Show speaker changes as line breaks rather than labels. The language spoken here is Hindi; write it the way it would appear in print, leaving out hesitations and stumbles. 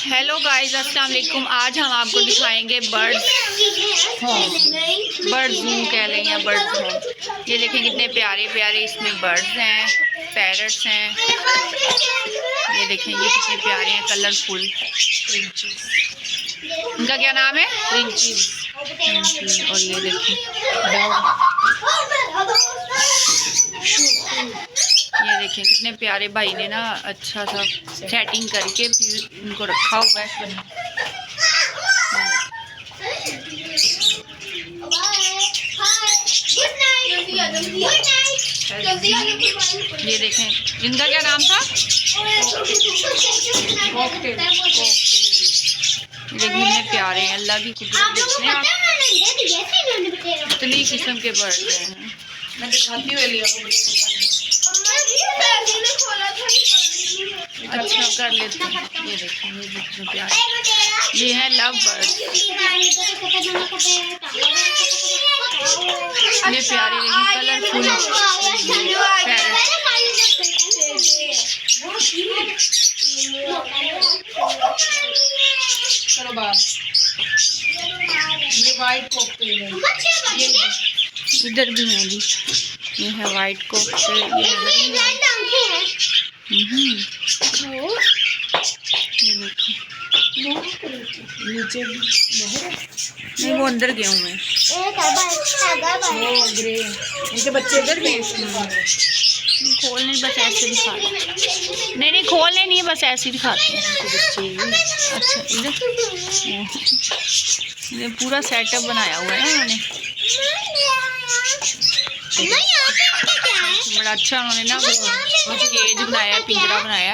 हेलो गाइस, अस्सलाम वालेकुम। आज हम आपको दिखाएंगे बर्ड जू कह लें या बर्ड होम। ये देखें कितने प्यारे प्यारे इसमें बर्ड्स हैं, पैरट्स हैं। ये देखें ये कितने प्यारे हैं, कलरफुल। इनका क्या नाम है? और ये देखें कितने प्यारे भाई ने ना अच्छा सा सेटिंग करके फिर उनको रखा हुआ है। ये देखें इनका क्या नाम था? कॉकटेल। देखिए कितने प्यारे हैं, अल्लाह की कुदरत देखते हैं आप। इतनी किस्म के बर्ड हैं। मैं दिखाती हूँ अच्छा कर लेते हैं। ये देखें ये कितने प्यारे, ये है लव बर्ड। ये प्यारे लेकिन कलरफुल पैरट। चलो बात, ये वाइट कॉकटेल है। इधर भी है जी, ये है वाइट कॉकटेल। ये नीचे नहीं, वो अंदर गए हुए हैं। इनके बच्चे इधर भी खोलने बस ऐसे दिखाते। नहीं खोलने नहीं, बस ऐसे दिखाते हैं अच्छा इधर ये पूरा सेटअप बनाया हुआ है ना उन्होंने, बड़ा अच्छा उन्होंने ना केज बनाया, पिंजरा बनाया।